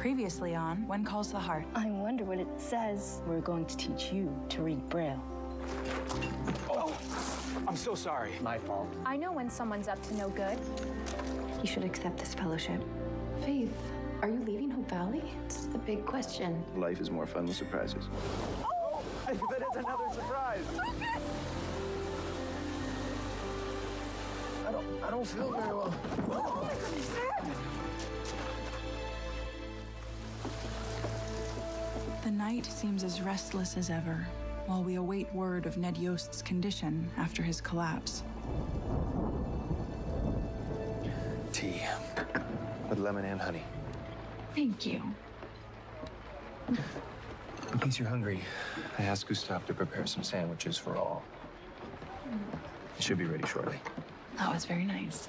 Previously on When Calls the Heart. I wonder what it says. We're going to teach you to read Braille. Oh, I'm so sorry. My fault. I know when someone's up to no good. You should accept this fellowship. Faith, are you leaving Hope Valley? It's the big question. Life is more fun with surprises. Oh! That is another surprise. I don't feel very well. Oh my goodness, Ned! The night seems as restless as ever, while we await word of Ned Yost's condition after his collapse. Tea with lemon and honey. Thank you. In case you're hungry, I asked Gustav to prepare some sandwiches for all. It should be ready shortly. That was very nice.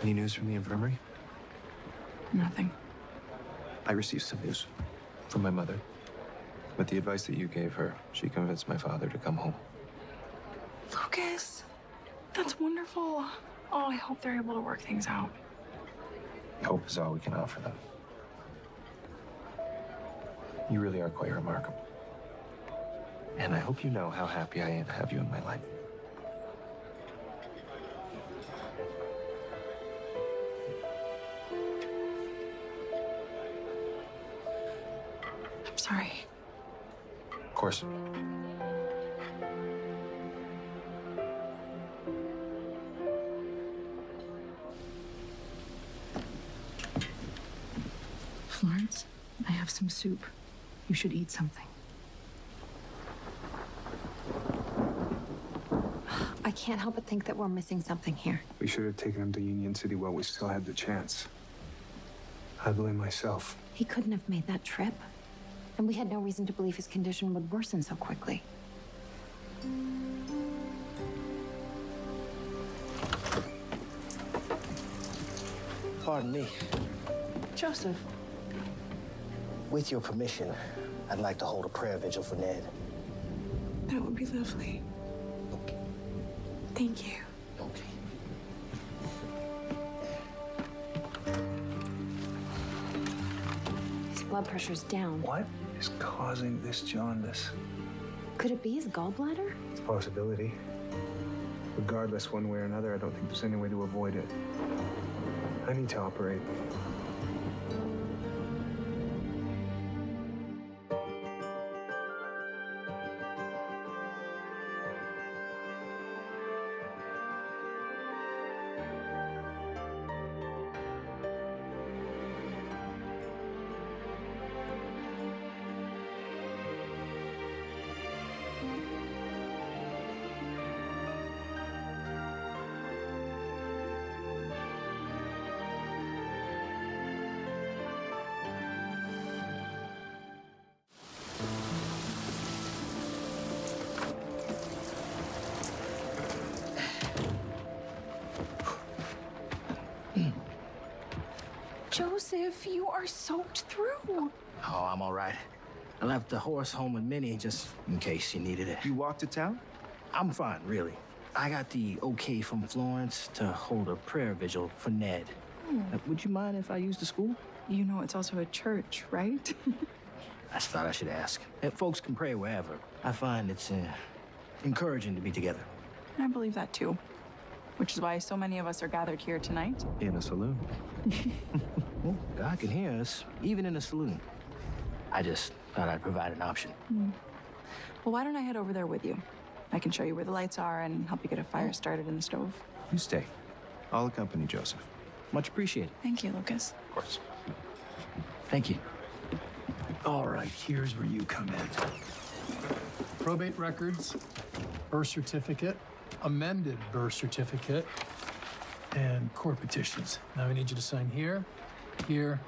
Any news from the infirmary? Nothing. I received some news from my mother. With the advice that you gave her, she convinced my father to come home. Lucas, that's wonderful. Oh, I hope they're able to work things out. Hope is all we can offer them. You really are quite remarkable. And I hope you know how happy I am to have you in my life. I'm sorry. Of course. Florence, I have some soup. You should eat something. I can't help but think that we're missing something here. We should have taken him to Union City while we still had the chance. I blame myself. He couldn't have made that trip. And we had no reason to believe his condition would worsen so quickly. Pardon me. Joseph. With your permission, I'd like to hold a prayer vigil for Ned. That would be lovely. Okay. Thank you. Okay. His blood pressure's down. What is causing this jaundice? Could it be his gallbladder? It's a possibility. Regardless, one way or another, I don't think there's any way to avoid it. I need to operate. Joseph, you are soaked through. Oh, I'm all right. I left the horse home with Minnie just in case she needed it. You walked to town? I'm fine, really. I got the okay from Florence to hold a prayer vigil for Ned. Would you mind if I used the school? You know it's also a church, right? I just thought I should ask. Folks can pray wherever. I find it's encouraging to be together. I believe that too. Which is why so many of us are gathered here tonight. In a saloon. Well, God can hear us, even in a saloon. I just thought I'd provide an option. Well, why don't I head over there with you? I can show you where the lights are and help you get a fire started in the stove. You stay. I'll accompany Joseph. Much appreciated. Thank you, Lucas. Of course. Thank you. All right, here's where you come in. Probate records, birth certificate, amended birth certificate, and court petitions. Now I need you to sign here, here,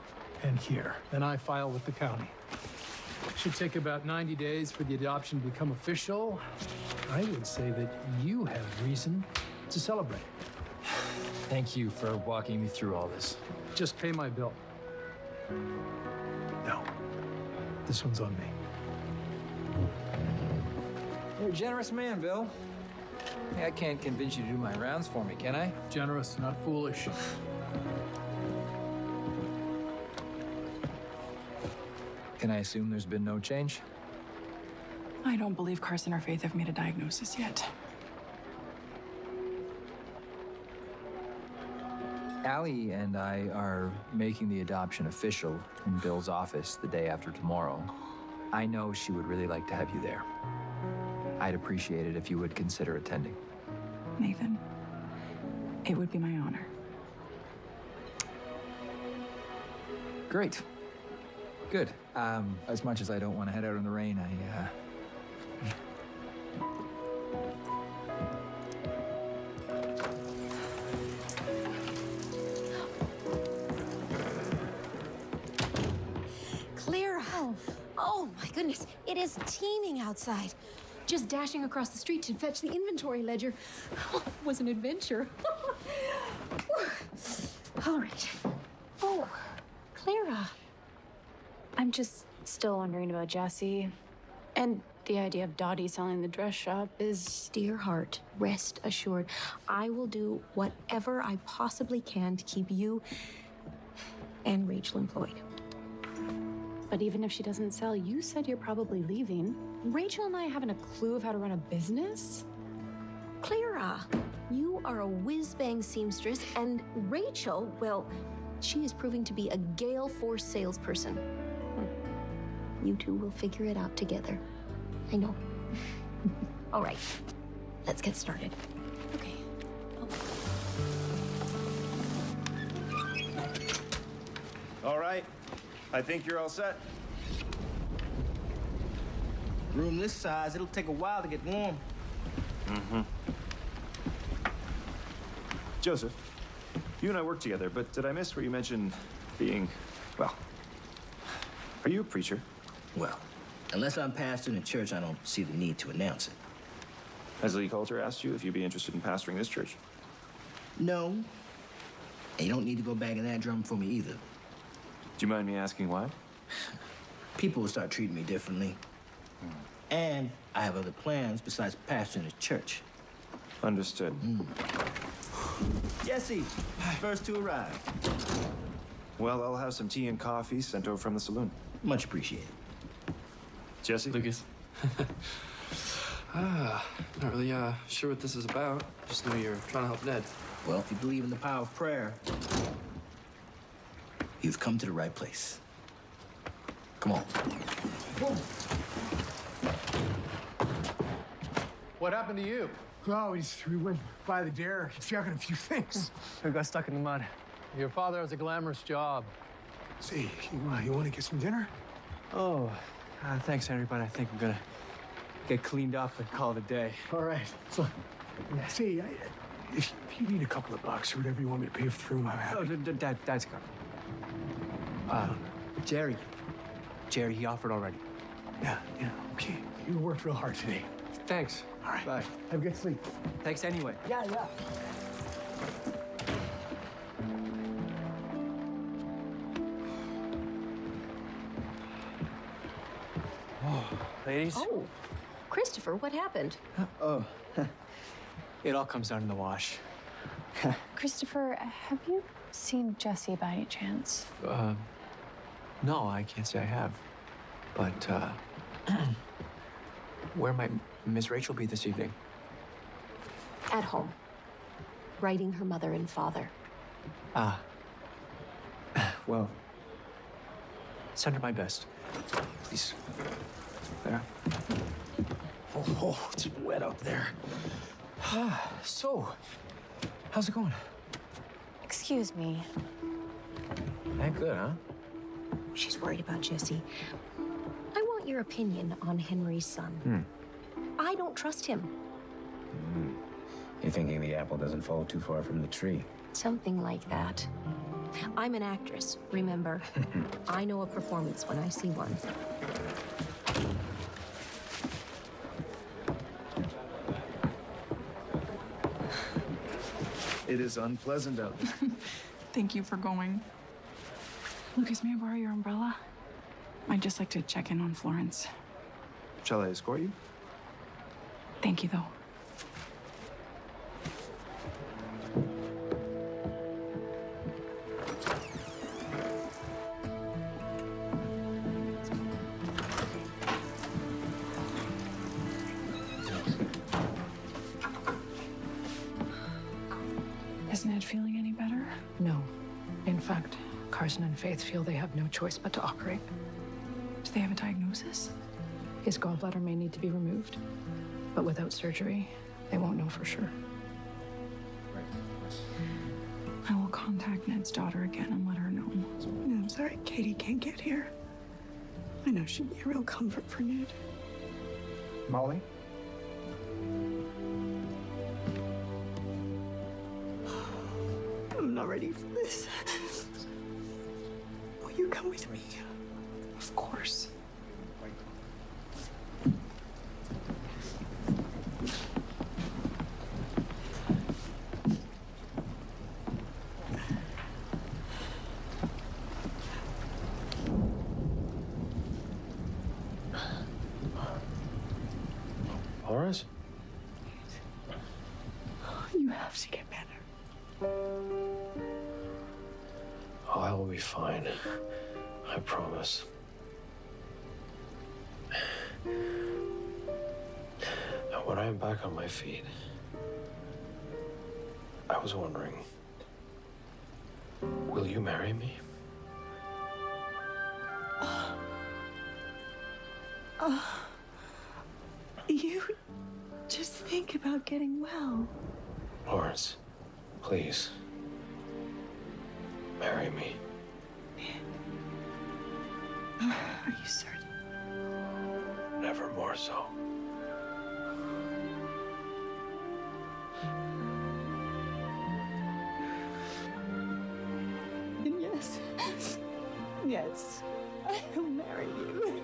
and here. Then I file with the county. Should take about 90 days for the adoption to become official. I would say that you have reason to celebrate. Thank you for walking me through all this. Just pay my bill. No, this one's on me. You're a generous man, Bill. Hey, I can't convince you to do my rounds for me, can I? Generous, not foolish. Can I assume there's been no change? I don't believe Carson or Faith have made a diagnosis yet. Allie and I are making the adoption official in Bill's office the day after tomorrow. I know she would really like to have you there. I'd appreciate it if you would consider attending. Nathan, it would be my honor. Great. Good. As much as I don't want to head out in the rain, Clara! Oh, my goodness. It is teeming outside. Just dashing across the street to fetch the inventory ledger was an adventure. All right. Oh, Clara. I'm just still wondering about Jesse. And the idea of Dottie selling the dress shop is... Dear heart, rest assured, I will do whatever I possibly can to keep you and Rachel employed. But even if she doesn't sell, you said you're probably leaving. Rachel and I haven't a clue of how to run a business. Clara, you are a whiz-bang seamstress, and Rachel, well, she is proving to be a gale force salesperson. You two will figure it out together. I know. All right, let's get started. Okay. All right. I think you're all set. Room this size, it'll take a while to get warm. Mm-hmm. Joseph, you and I work together, but did I miss where you mentioned being, well, are you a preacher? Well, unless I'm pastoring a church, I don't see the need to announce it. Has Lee Coulter asked you if you'd be interested in pastoring this church? No. And you don't need to go banging that drum for me either. Do you mind me asking why? People will start treating me differently. And I have other plans besides pastoring a church. Understood. Jesse, first to arrive. Well, I'll have some tea and coffee sent over from the saloon. Much appreciated. Jesse? Lucas. Not really sure what this is about. Just know you're trying to help Ned. Well, if you believe in the power of prayer, you've come to the right place. Come on. Whoa. What happened to you? Oh, we went by the dare, checking a few things. I got stuck in the mud. Your father has a glamorous job. See, you want to get some dinner? Oh, thanks, Henry, but I think I'm gonna get cleaned up and call it a day. All right. So, see, if you need a couple of bucks or whatever you want me to pay for the room, I'm happy. Oh, that's good. Jerry, he offered already. Yeah, okay. You worked real hard today. Thanks. All right. Bye. Have a good sleep. Thanks anyway. Yeah. Ladies? Oh, Christopher, what happened? Oh, it all comes down in the wash. Christopher, have you seen Jesse by any chance? No, I can't say I have. But, where might Miss Rachel be this evening? At home, writing her mother and father. Ah. Well, send her my best. Please. There. Oh, it's wet out there. So, how's it going? Excuse me. Ain't good, huh? She's worried about Jesse. I want your opinion on Henry's son. I don't trust him. You're thinking the apple doesn't fall too far from the tree. Something like that. I'm an actress, remember? I know a performance when I see one. It is unpleasant out there. Thank you for going. Lucas, may I borrow your umbrella? I'd just like to check in on Florence. Shall I escort you? Thank you, though. No. In fact, Carson and Faith feel they have no choice but to operate. Do they have a diagnosis? His gallbladder may need to be removed, but without surgery, they won't know for sure. I will contact Ned's daughter again and let her know. I'm sorry Katie can't get here. I know she'd be a real comfort for Ned. Molly? I'm not ready for this. Will you come with me? Of course. Horace? You have to get better. Oh, I will be fine. I promise. And when I am back on my feet, I was wondering, will you marry me? You just think about getting well. Lawrence, please, marry me. Are you certain? Never more so. And yes, yes, I'll marry you.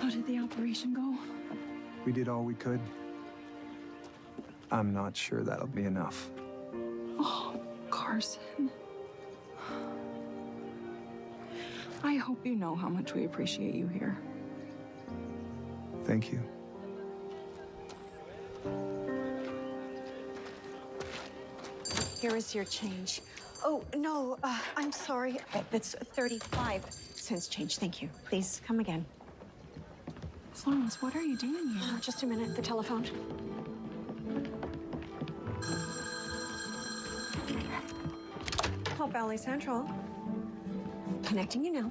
How did the operation go? We did all we could. I'm not sure that'll be enough. Oh, Carson. I hope you know how much we appreciate you here. Thank you. Here is your change. Oh, no, I'm sorry. That's 35 cents change. Thank you. Please, come again. Florence, what are you doing here? Oh, just a minute. The telephone. Call Valley Central. Connecting you now.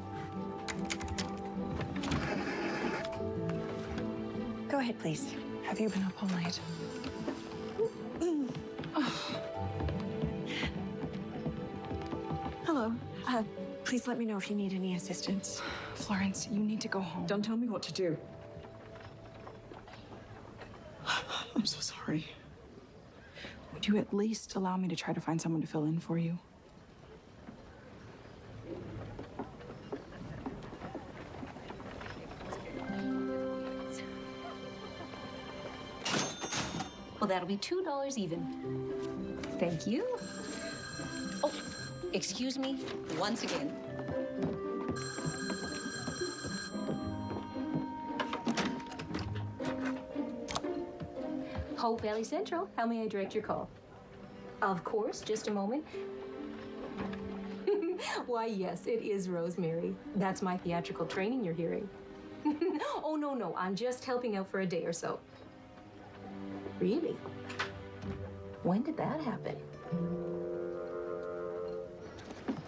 Go ahead, please. Have you been up all night? Hello. Please let me know if you need any assistance. Florence, you need to go home. Don't tell me what to do. I'm so sorry. Would you at least allow me to try to find someone to fill in for you? Well, that'll be $2 even. Thank you. Oh, excuse me once again. Hope Valley Central, how may I direct your call? Of course, just a moment. Why, yes, it is Rosemary. That's my theatrical training you're hearing. Oh, no, I'm just helping out for a day or so. Really? When did that happen?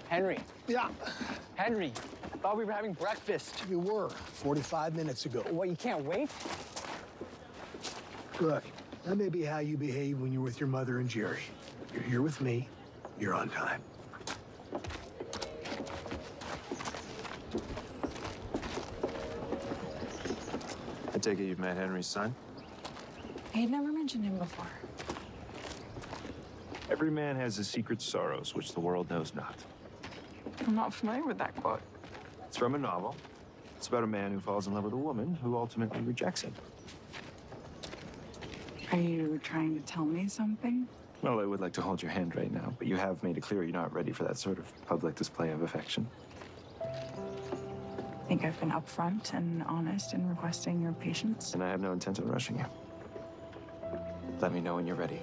Henry. Yeah. Henry, I thought we were having breakfast. You were 45 minutes ago. What, you can't wait? Look, that may be how you behave when you're with your mother and Jerry. You're here with me. You're on time. I take it you've met Henry's son? I had never mentioned him before. Every man has his secret sorrows, which the world knows not. I'm not familiar with that quote. It's from a novel. It's about a man who falls in love with a woman who ultimately rejects him. Are you trying to tell me something? Well, I would like to hold your hand right now, but you have made it clear you're not ready for that sort of public display of affection. I think I've been upfront and honest in requesting your patience. And I have no intent on rushing you. Let me know when you're ready.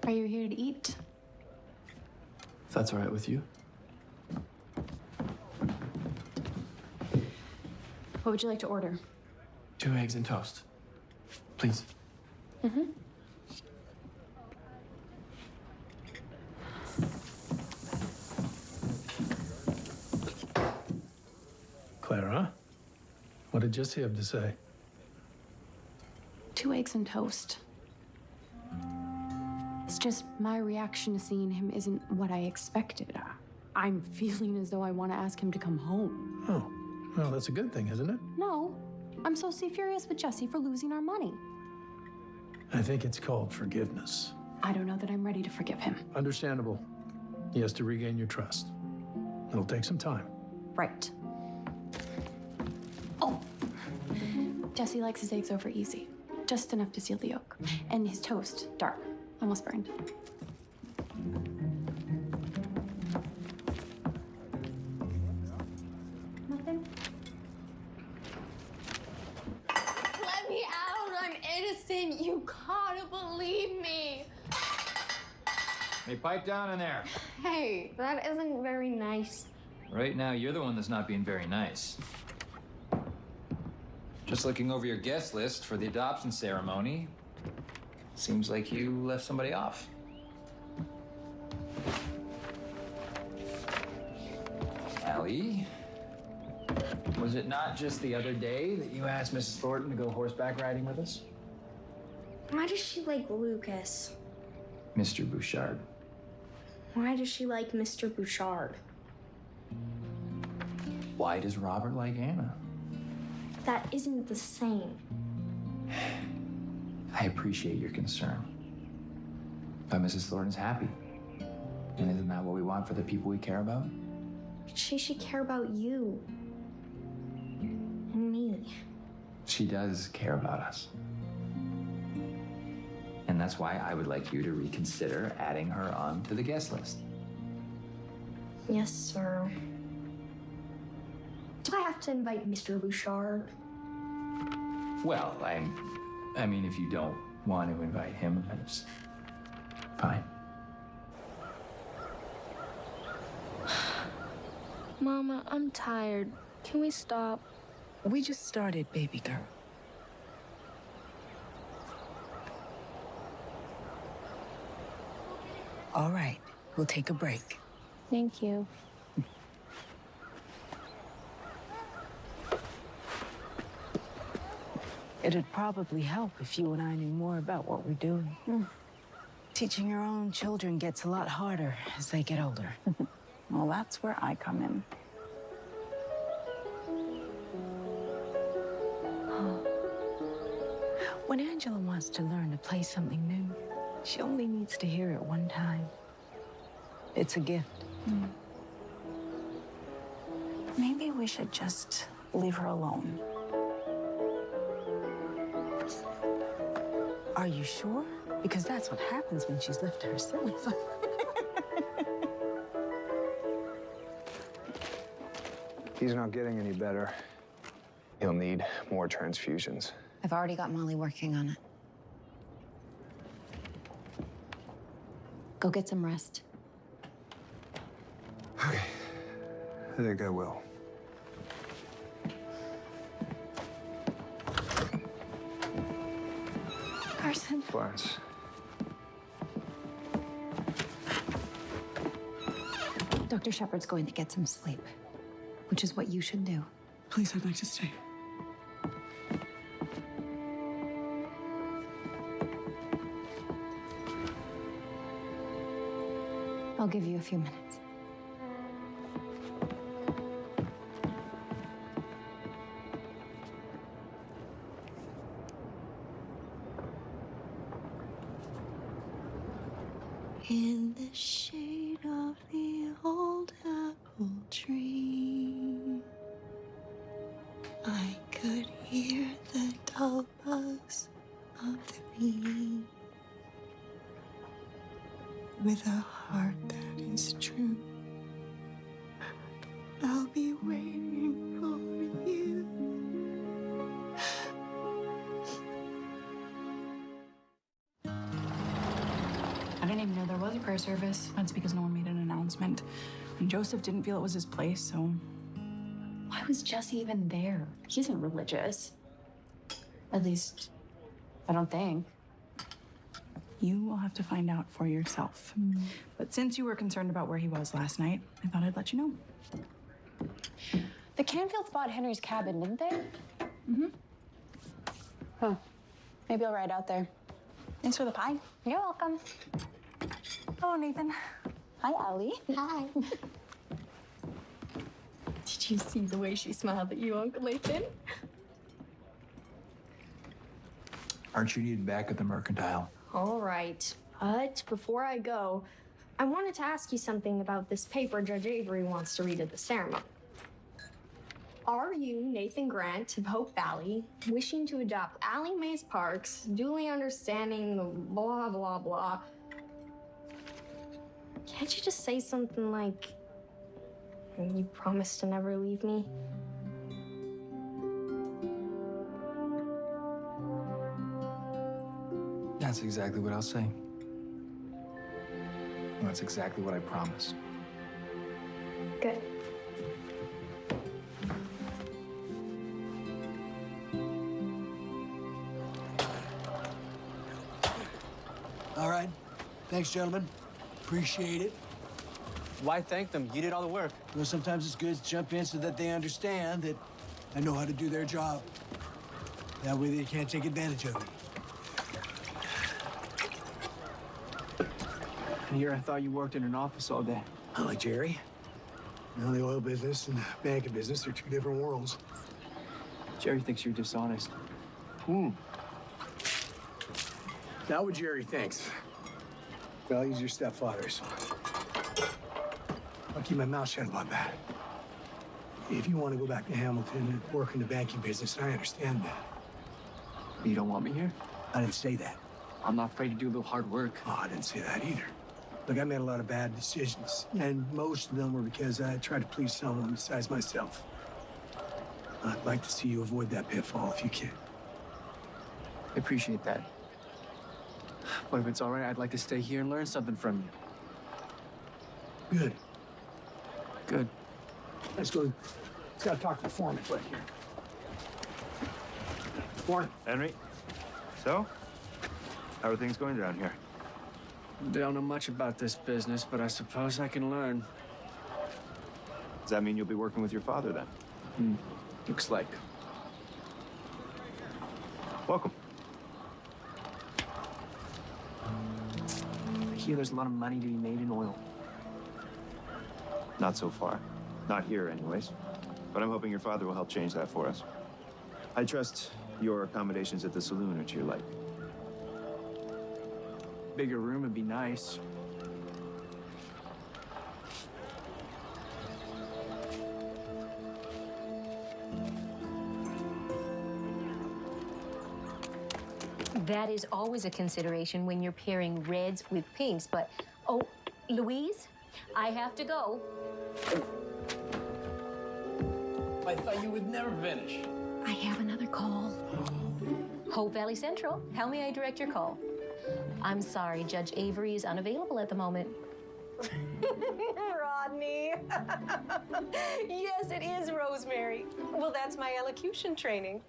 Are you here to eat? If that's all right with you. What would you like to order? 2 eggs and toast. Please. Mm-hmm. Clara, what did Jesse have to say? 2 eggs and toast. It's just my reaction to seeing him isn't what I expected. I'm feeling as though I want to ask him to come home. Oh, well, that's a good thing, isn't it? No, I'm so furious with Jesse for losing our money. I think it's called forgiveness. I don't know that I'm ready to forgive him. Understandable. He has to regain your trust. It'll take some time. Right. Oh, Jesse likes his eggs over easy. Just enough to seal the yolk. And his toast, dark. Almost burned. Nothing? Let me out! I'm innocent! You gotta believe me! Hey, pipe down in there. Hey, that isn't very nice. Right now, you're the one that's not being very nice. Just looking over your guest list for the adoption ceremony. Seems like you left somebody off. Allie, was it not just the other day that you asked Mrs. Thornton to go horseback riding with us? Why does she like Lucas? Mr. Bouchard. Why does she like Mr. Bouchard? Why does Robert like Anna? That isn't the same. I appreciate your concern. But Mrs. Thornton's happy. And isn't that what we want for the people we care about? But she should care about you. And me. She does care about us. And that's why I would like you to reconsider adding her onto the guest list. Yes, sir. Do I have to invite Mr. Bouchard? Well, I mean, if you don't want to invite him, that's fine. Mama, I'm tired. Can we stop? We just started, baby girl. All right, we'll take a break. Thank you. It'd probably help if you and I knew more about what we're doing. Teaching your own children gets a lot harder as they get older. Well, that's where I come in. When Angela wants to learn to play something new, she only needs to hear it one time. It's a gift. Maybe we should just leave her alone. Are you sure? Because that's what happens when she's left to herself. He's not getting any better. He'll need more transfusions. I've already got Molly working on it. Go get some rest. Okay. I think I will. Carson. Florence. Dr. Shepard's going to get some sleep, which is what you should do. Please, I'd like to stay. I'll give you a few minutes. In the shade of the old apple tree, I could hear the dull buzz of the bee. With a heart that is true, I'll be waiting for you. I didn't even know there was a prayer service. That's because no one made an announcement. And Joseph didn't feel it was his place, so. Why was Jesse even there? He isn't religious. At least, I don't think. You will have to find out for yourself. But since you were concerned about where he was last night, I thought I'd let you know. The Canfields bought Henry's cabin, didn't they? Mm-hmm. Huh. Maybe I'll ride out there. Thanks for the pie. You're welcome. Hello, Nathan. Hi, Allie. Hi. Did you see the way she smiled at you, Uncle Nathan? Aren't you needed back at the Mercantile? All right. But before I go, I wanted to ask you something about this paper Judge Avery wants to read at the ceremony. Are you, Nathan Grant of Hope Valley, wishing to adopt Allie Mays Parks, duly understanding the blah, blah, blah? Can't you just say something like, you promise to never leave me? That's exactly what I'll say. That's exactly what I promised. Good. All right. Thanks, gentlemen. Appreciate it. Why thank them? You did all the work. Well, sometimes it's good to jump in so that they understand that I know how to do their job. That way they can't take advantage of me. Here, I thought you worked in an office all day. I like Jerry. You know, the oil business and the banking business are two different worlds. Jerry thinks you're dishonest. Not what Jerry thinks. Well, he's your stepfather, so I'll keep my mouth shut about that. If you want to go back to Hamilton and work in the banking business, I understand that. You don't want me here? I didn't say that. I'm not afraid to do a little hard work. Oh, I didn't say that either. Look, I made a lot of bad decisions, and most of them were because I tried to please someone besides myself. I'd like to see you avoid that pitfall if you can. I appreciate that. But if it's all right, I'd like to stay here and learn something from you. Good. Good. Let's go. Let's gotta talk to the foreman right here. Foreman. Henry, so? How are things going down here? Don't know much about this business, but I suppose I can learn. Does that mean you'll be working with your father then? Looks like. Welcome. I hear there's a lot of money to be made in oil. Not so far. Not here, anyways. But I'm hoping your father will help change that for us. I trust your accommodations at the saloon are to your liking. Bigger room would be nice. That is always a consideration when you're pairing reds with pinks, but, oh, Louise, I have to go. I thought you would never finish. I have another call. Hope Valley Central, how may I direct your call? I'm sorry, Judge Avery is unavailable at the moment. Rodney. Yes, it is Rosemary. Well, that's my elocution training.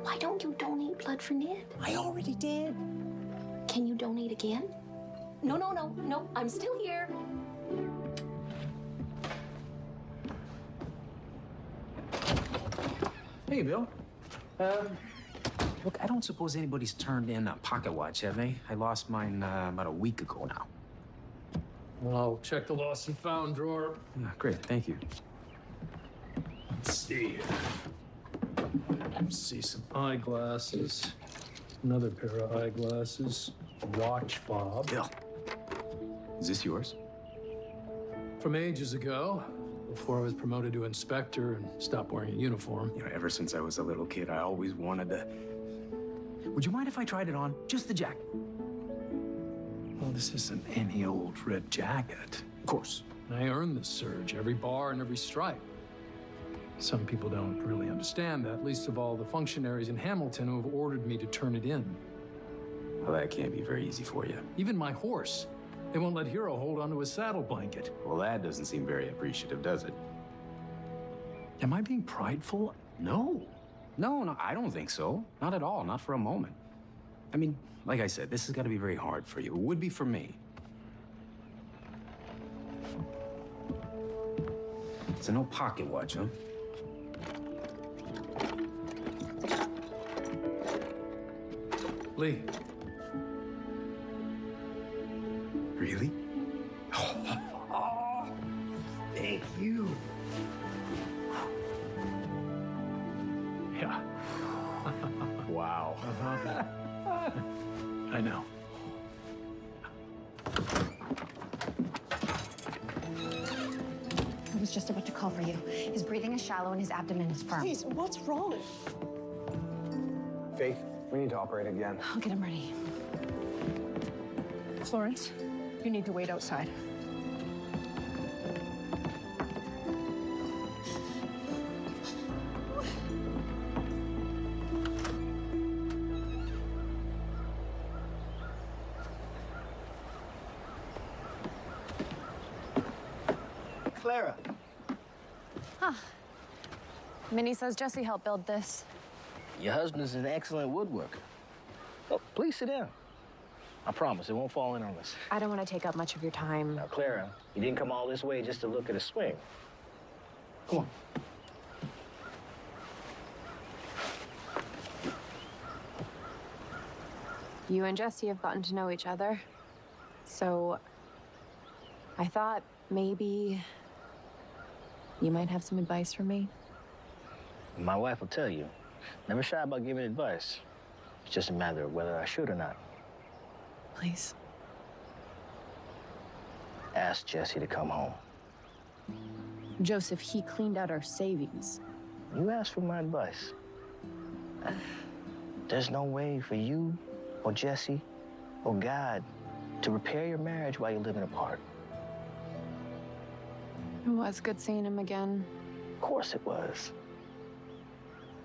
Why don't you donate blood for Ned? I already did. Can you donate again? No, I'm still here. Hey, Bill. Look, I don't suppose anybody's turned in a pocket watch, have they? I lost mine about a week ago now. Well, I'll check the lost and found drawer. Ah, great, thank you. Let's see. Let's see some eyeglasses. Another pair of eyeglasses, watch fob. Bill, is this yours? From ages ago, before I was promoted to inspector and stopped wearing a uniform. You know, ever since I was a little kid, I always wanted to... Would you mind if I tried it on? Just the jacket. Well, this isn't any old red jacket. Of course. I earned this surge, every bar and every stripe. Some people don't really understand that, least of all the functionaries in Hamilton who have ordered me to turn it in. Well, that can't be very easy for you. Even my horse. They won't let Hero hold onto his saddle blanket. Well, that doesn't seem very appreciative, does it? Am I being prideful? No. No, I don't think so. Not at all, not for a moment. I mean, like I said, this has got to be very hard for you. It would be for me. It's an old pocket watch, huh? Lee. Really? Oh, thank you. Yeah. Wow. I know. I was just about to call for you. His breathing is shallow and his abdomen is firm. Please, what's wrong? Faith, we need to operate again. I'll get him ready. Florence, you need to wait outside. Clara. Huh. Minnie says Jesse helped build this. Your husband is an excellent woodworker. Oh, please sit down. I promise it won't fall in on us. I don't want to take up much of your time. Now, Clara, you didn't come all this way just to look at a swing. Come on. You and Jesse have gotten to know each other. So I thought maybe you might have some advice for me. My wife will tell you. Never shy about giving advice. It's just a matter of whether I should or not. Please. Ask Jesse to come home. Joseph, he cleaned out our savings. You asked for my advice. There's no way for you or Jesse or God to repair your marriage while you're living apart. It was good seeing him again. Of course it was.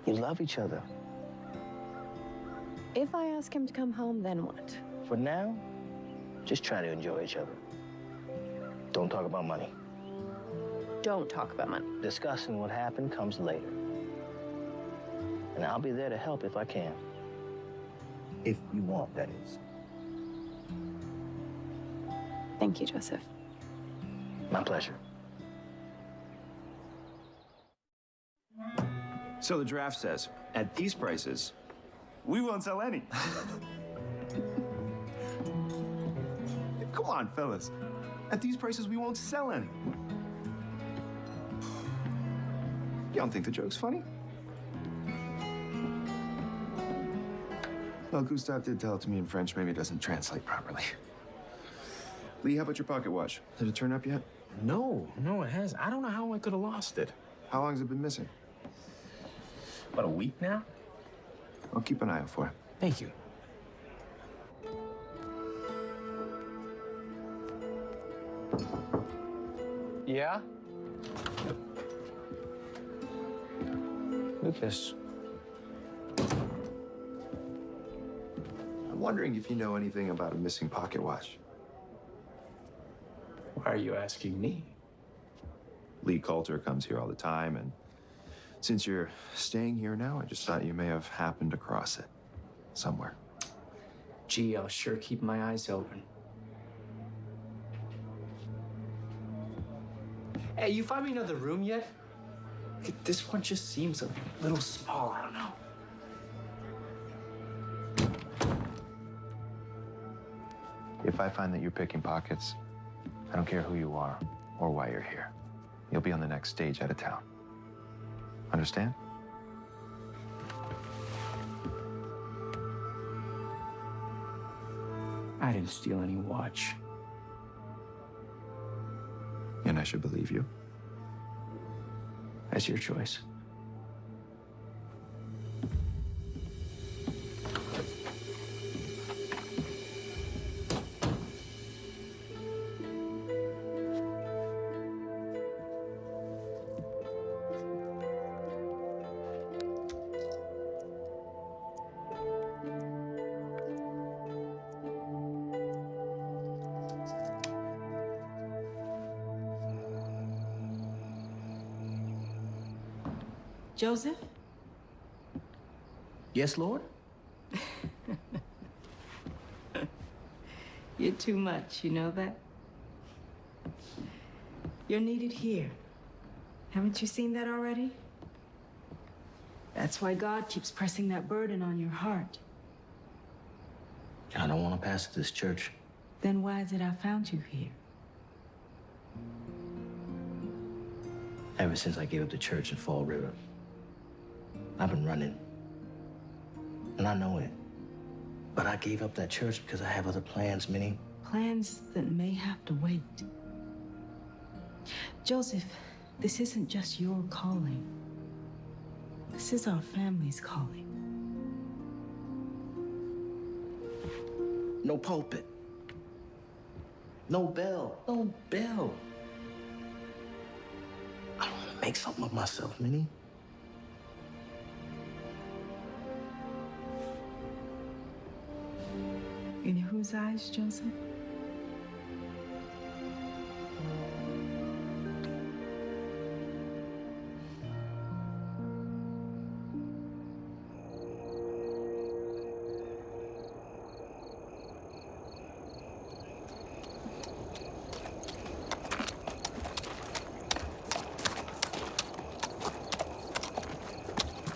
You love each other. If I ask him to come home, then what? For now, just try to enjoy each other. Don't talk about money. Don't talk about money. Discussing what happened comes later. And I'll be there to help if I can. If you want, that is. Thank you, Joseph. My pleasure. So the draft says, at these prices, we won't sell any. Come on, fellas. At these prices, we won't sell any. You don't think the joke's funny? Well, Gustave did tell it to me in French. Maybe it doesn't translate properly. Lee, how about your pocket watch? Did it turn up yet? No, it hasn't. I don't know how I could have lost it. How long has it been missing? About a week now? I'll keep an eye out for it. Thank you. Yeah? Lucas. I'm wondering if you know anything about a missing pocket watch. Why are you asking me? Lee Coulter comes here all the time, and since you're staying here now, I just thought you may have happened across it somewhere. Gee, I'll sure keep my eyes open. Hey, you find me another room yet? This one just seems a little small, I don't know. If I find that you're picking pockets, I don't care who you are or why you're here. You'll be on the next stage out of town. Understand? I didn't steal any watch. And I should believe you. That's your choice. Joseph? Yes, Lord? You're too much, you know that? You're needed here. Haven't you seen that already? That's why God keeps pressing that burden on your heart. I don't want to pastor this church. Then why is it I found you here? Ever since I gave up the church in Fall River, I've been running. And I know it. But I gave up that church because I have other plans, Minnie. Plans that may have to wait. Joseph, this isn't just your calling. This is our family's calling. No pulpit. No bell. No bell. I want to make something of myself, Minnie. In whose eyes, Joseph?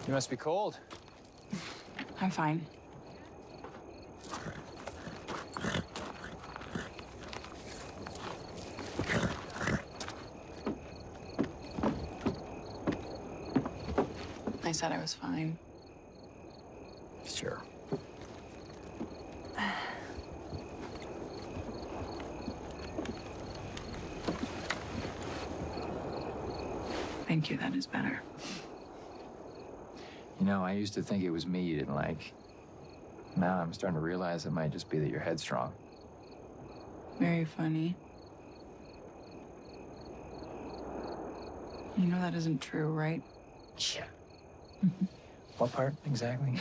You must be cold. I'm fine. I said I was fine. Sure. Thank you, that is better. You know, I used to think it was me you didn't like. Now I'm starting to realize it might just be that you're headstrong. Very funny. You know that isn't true, right? Yeah. What part exactly?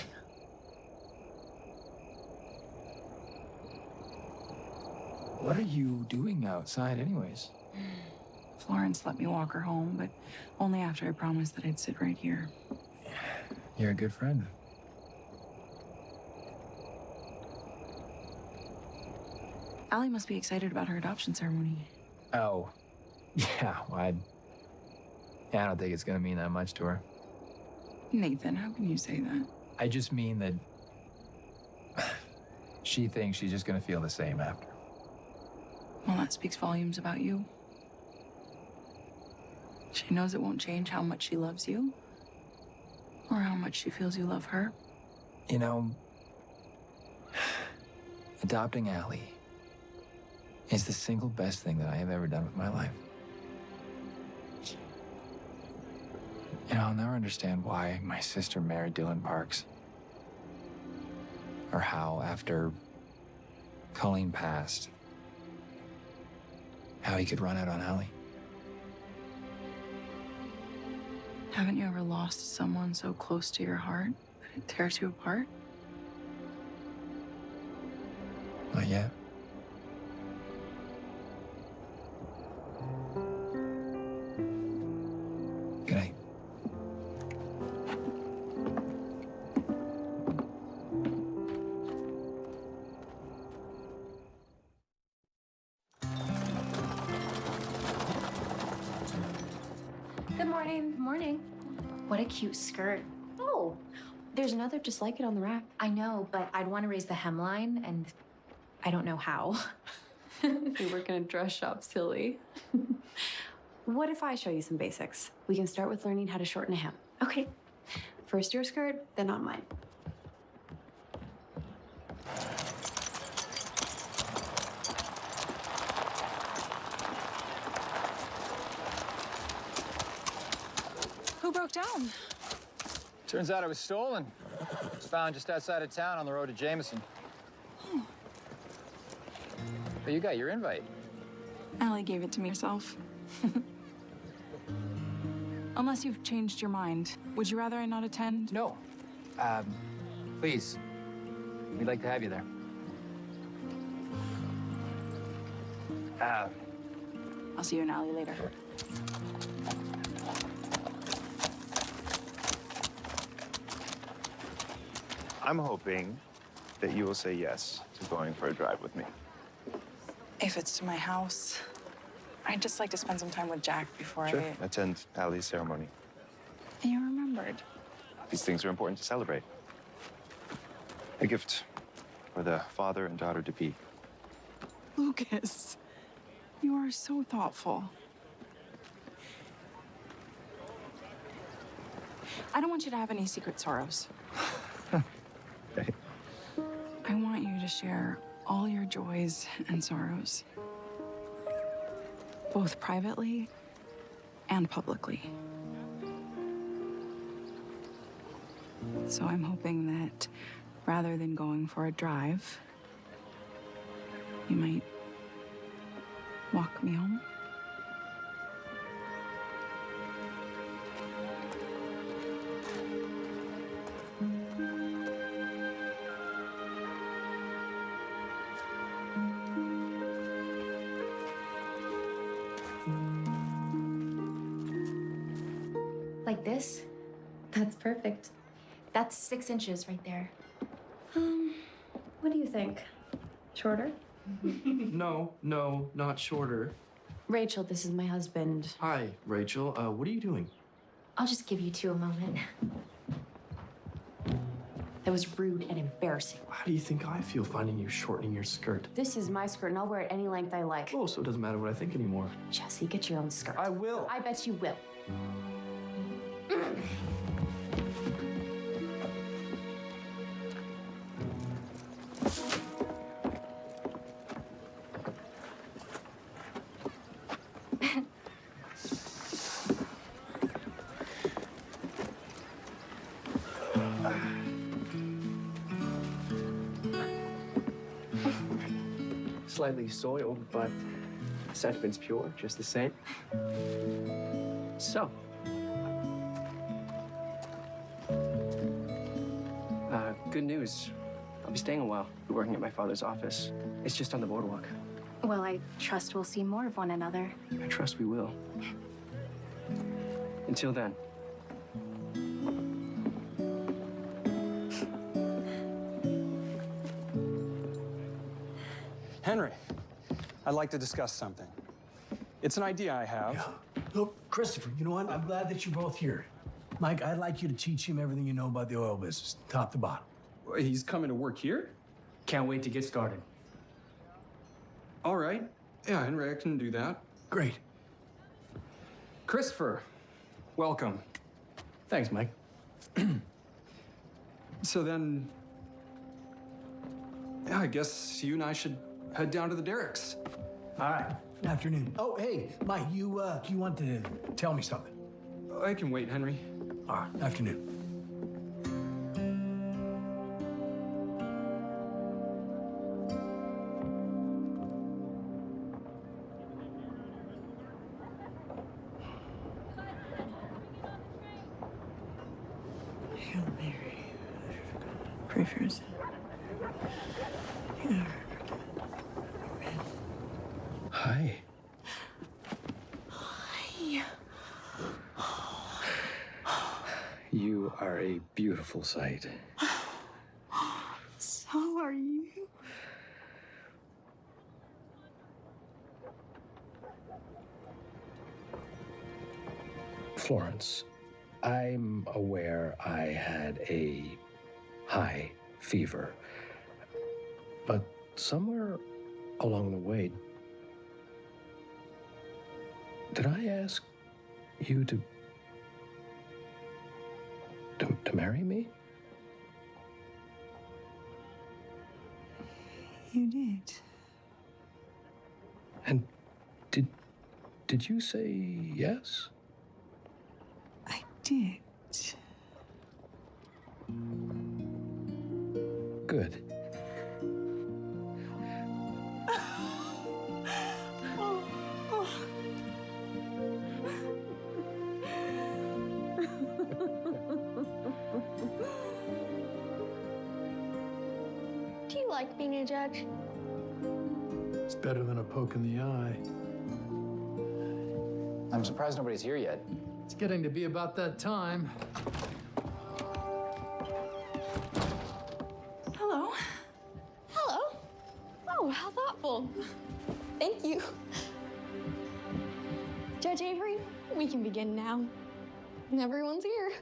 What are you doing outside anyways? Florence let me walk her home, but only after I promised that I'd sit right here. You're a good friend. Allie must be excited about her adoption ceremony. Oh. Yeah, well, I don't think it's gonna mean that much to her. Nathan, how can you say that? I just mean that she thinks she's just gonna feel the same after. Well, that speaks volumes about you. She knows it won't change how much she loves you or how much she feels you love her. You know, adopting Allie is the single best thing that I have ever done with my life. You know, I'll never understand why my sister married Dylan Parks. Or how, after Colleen passed, how he could run out on Allie. Haven't you ever lost someone so close to your heart that it tears you apart? Not yet. Good night. Good morning. Good morning. What a cute skirt. Oh, there's another just like it on the rack. I know, but I'd want to raise the hemline, and I don't know how. You work in a dress shop, silly. What if I show you some basics? We can start with learning how to shorten a hem. Okay. First your skirt, then on mine. down? Turns out it was stolen. It was found just outside of town on the road to Jameson. But you got your invite. Allie gave it to me herself. Unless you've changed your mind. Would you rather I not attend? No. Please. We'd like to have you there. I'll see you and Allie later. I'm hoping that you will say yes to going for a drive with me. If it's to my house, I'd just like to spend some time with Jack before Sure. Attend Allie's ceremony. You remembered. These things are important to celebrate. A gift for the father and daughter to be. Lucas, you are so thoughtful. I don't want you to have any secret sorrows. Okay. I want you to share all your joys and sorrows, both privately and publicly. So I'm hoping that rather than going for a drive, you might walk me home. Like this? That's perfect. That's 6 inches right there. What do you think? Shorter? No, not shorter. Rachel, this is my husband. Hi, Rachel. What are you doing? I'll just give you two a moment. That was rude and embarrassing. How do you think I feel finding you shortening your skirt? This is my skirt, and I'll wear it any length I like. Oh, so it doesn't matter what I think anymore. Jesse, get your own skirt. I will. I bet you will. Slightly soiled, but sentiment's pure, just the same. So, good news. I'll be staying a while. Be working at my father's office. It's just on the boardwalk. Well, I trust we'll see more of one another. I trust we will. Until then. Henry, I'd like to discuss something. It's an idea I have. Look, Christopher, you know what? I'm glad that you're both here. Mike, I'd like you to teach him everything you know about the oil business, top to bottom. He's coming to work here? Can't wait to get started. All right. Yeah, Henry, I can do that. Great. Christopher, welcome. Thanks, Mike. So then, yeah, I guess you and I should head down to the Derricks. All right. Afternoon. Oh, hey, Mike, you want to tell me something? I can wait, Henry. All right. Afternoon. Hail Mary, pray for us. Hi. Hi. You are a beautiful sight. So are you. Florence, I'm aware I had a high fever, but somewhere along the way, did I ask you to marry me? You did. And did you say yes? I did. Good. Do you like being a judge? It's better than a poke in the eye. I'm surprised nobody's here yet. It's getting to be about that time. Hello. Hello. Oh, how thoughtful. Thank you. Judge Avery, we can begin now. Everyone's here.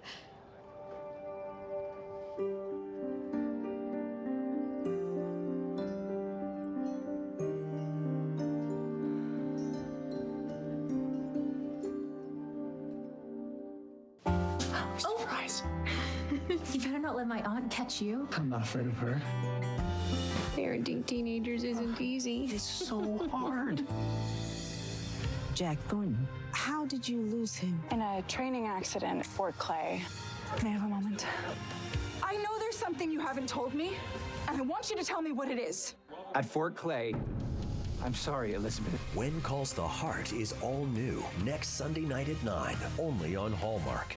Surprise. You better not let my aunt catch you. I'm not afraid of her. Parenting teenagers isn't easy. It's so hard. Jack Thornton, how did you lose him? In a training accident at Fort Clay. May I have a moment? I know there's something you haven't told me, and I want you to tell me what it is. At Fort Clay, I'm sorry, Elizabeth. When Calls the Heart is all new next Sunday night at 9, only on Hallmark.